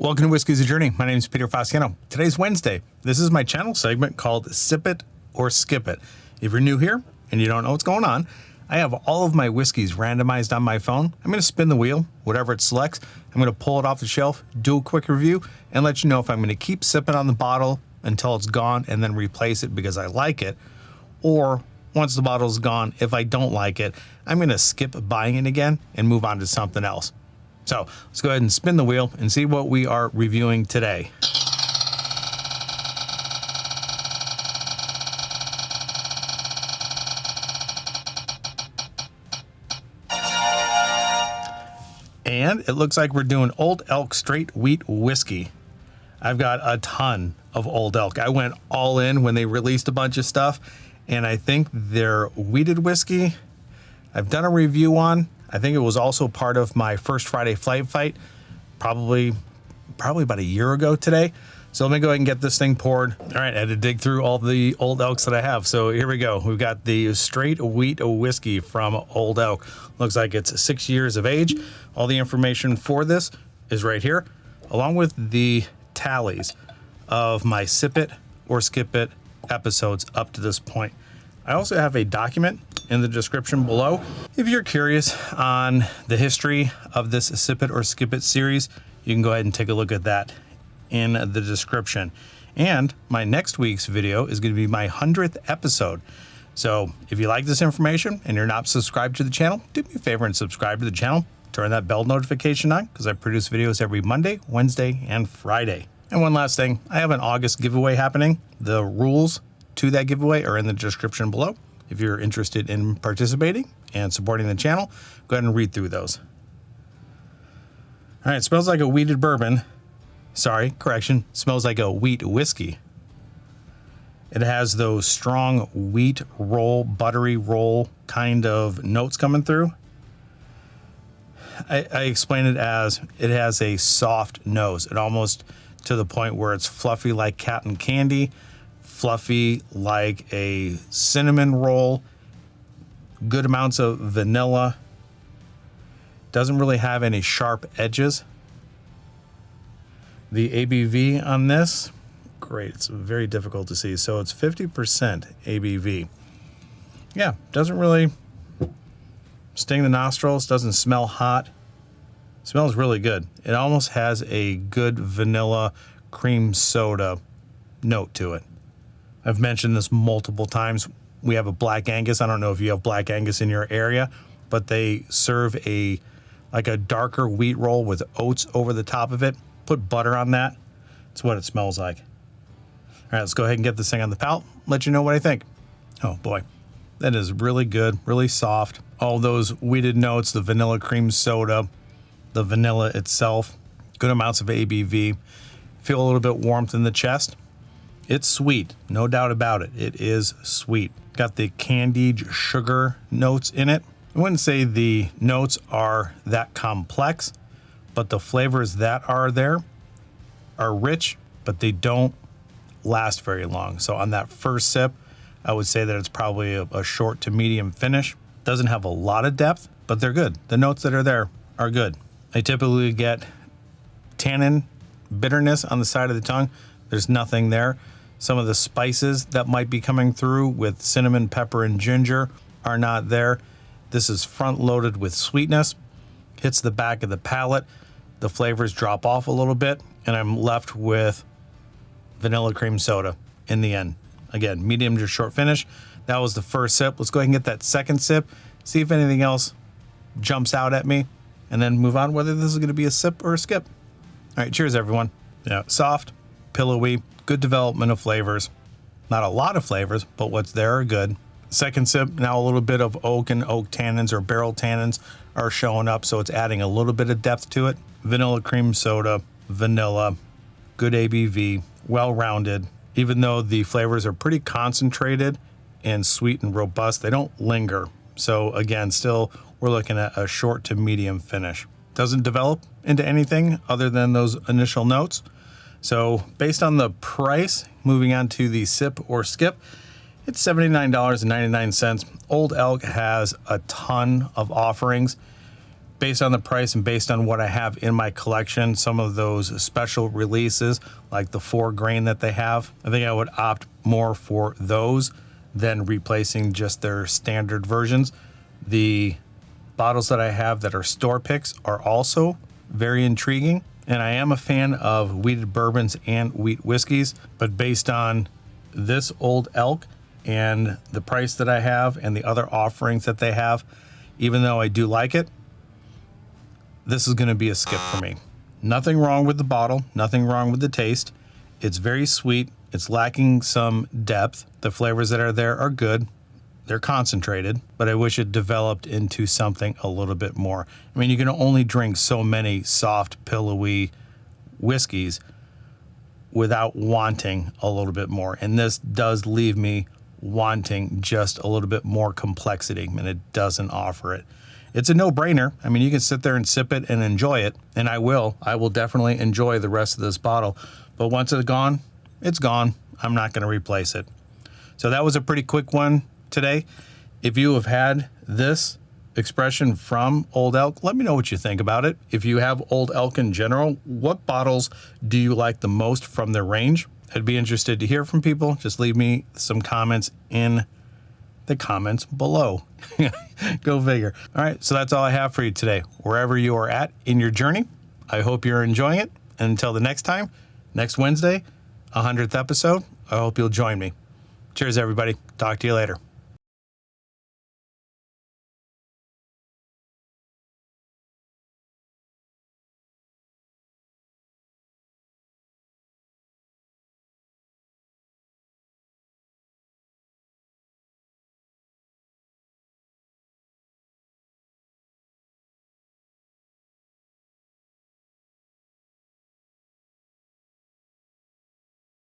Welcome to Whiskey's a Journey. My name is Peter Fasciano. Today's Wednesday. This is my channel segment called Sip It or Skip It. If you're new here and you don't know what's going on, I have all of my whiskeys randomized on my phone. I'm going to spin the wheel, whatever it selects. I'm going to pull it off the shelf, do a quick review, and let you know if I'm going to keep sipping on the bottle until it's gone and then replace it because I like it, or once the bottle's gone, if I don't like it, I'm going to skip buying it again and move on to something else. So let's go ahead and spin the wheel and see what we are reviewing today. And it looks like we're doing Old Elk straight wheat whiskey. I've got a ton of Old Elk. I went all in when they released a bunch of stuff, and I think their wheated whiskey I've done a review on. I think it was also part of my first Friday flight fight, probably about a year ago today. So let me go ahead and get this thing poured. All right, I had to dig through all the Old Elks that I have. So here we go. We've got the straight wheat whiskey from Old Elk. Looks like it's 6 years of age. All the information for this is right here, along with the tallies of my Sip It or Skip It episodes up to this point. I also have a document in the description below. If you're curious on the history of this Sip It or Skip It series, you can go ahead and take a look at that in the description. And my next week's video is going to be my 100th episode. So if you like this information and you're not subscribed to the channel, do me a favor and subscribe to the channel. Turn that bell notification on because I produce videos every Monday, Wednesday, and Friday. And one last thing, I have an August giveaway happening. The rules to that giveaway are in the description below. If you're interested in participating and supporting the channel, go ahead and read through those. All right, it smells like a wheated bourbon. Sorry, correction, smells like a wheat whiskey. It has those strong wheat roll, buttery roll kind of notes coming through. I explain it as it has a soft nose, and almost to the point where it's fluffy like cotton candy, fluffy like a cinnamon roll, good amounts of vanilla. Doesn't really have any sharp edges. The ABV on this, great, it's very difficult to see. So it's 50% ABV. Yeah, doesn't really sting the nostrils, doesn't smell hot. Smells really good. It almost has a good vanilla cream soda note to it. I've mentioned this multiple times. We have a Black Angus. I don't know if you have Black Angus in your area, but they serve like a darker wheat roll with oats over the top of it. Put butter on that. It's what it smells like. All right, let's go ahead and get this thing on the palate. Let you know what I think. Oh boy, that is really good, really soft. All those wheated notes, the vanilla cream soda, the vanilla itself, good amounts of ABV. Feel a little bit warmth in the chest. It's sweet, no doubt about it. It is sweet. Got the candied sugar notes in it. I wouldn't say the notes are that complex, but the flavors that are there are rich, but they don't last very long. So on that first sip, I would say that it's probably a short to medium finish. Doesn't have a lot of depth, but they're good. The notes that are there are good. I typically get tannin, bitterness on the side of the tongue. There's nothing there. Some of the spices that might be coming through with cinnamon, pepper, and ginger are not there. This is front loaded with sweetness. Hits the back of the palate. The flavors drop off a little bit, and I'm left with vanilla cream soda in the end. Again, medium to short finish. That was the first sip. Let's go ahead and get that second sip, see if anything else jumps out at me, and then move on whether this is going to be a sip or a skip. All right, cheers, everyone. Yeah, soft, pillowy, good development of flavors. Not a lot of flavors, but what's there are good. Second sip, now a little bit of oak and oak tannins or barrel tannins are showing up, so it's adding a little bit of depth to it. Vanilla cream soda, vanilla, good ABV, well-rounded. Even though the flavors are pretty concentrated and sweet and robust, they don't linger. So again, still, we're looking at a short to medium finish. Doesn't develop into anything other than those initial notes. So based on the price, moving on to the sip or skip, it's $79.99. Old Elk has a ton of offerings. based on the price and based on what I have in my collection, some of those special releases, like the 4-grain that they have, I think I would opt more for those than replacing just their standard versions. The bottles that I have that are store picks are also very intriguing. And I am a fan of wheated bourbons and wheat whiskeys, but based on this Old Elk and the price that I have and the other offerings that they have, even though I do like it, this is going to be a skip for me. Nothing wrong with the bottle, nothing wrong with the taste. It's very sweet. It's lacking some depth. The flavors that are there are good. They're concentrated, but I wish it developed into something a little bit more. I mean, you can only drink so many soft, pillowy whiskeys without wanting a little bit more. And this does leave me wanting just a little bit more complexity, and it doesn't offer it. It's a no-brainer. I mean, you can sit there and sip it and enjoy it, and I will. I will definitely enjoy the rest of this bottle. But once it's gone, it's gone. I'm not going to replace it. So that was a pretty quick one today. If you have had this expression from Old Elk, let me know what you think about it. If you have Old Elk in general, what bottles do you like the most from their range? I'd be interested to hear from people. Just leave me some comments in the comments below. Go figure. All right, so that's all I have for you today. Wherever you are at in your journey, I hope you're enjoying it. And until the next time, next Wednesday, 100th episode, I hope you'll join me. Cheers, everybody. Talk to you later.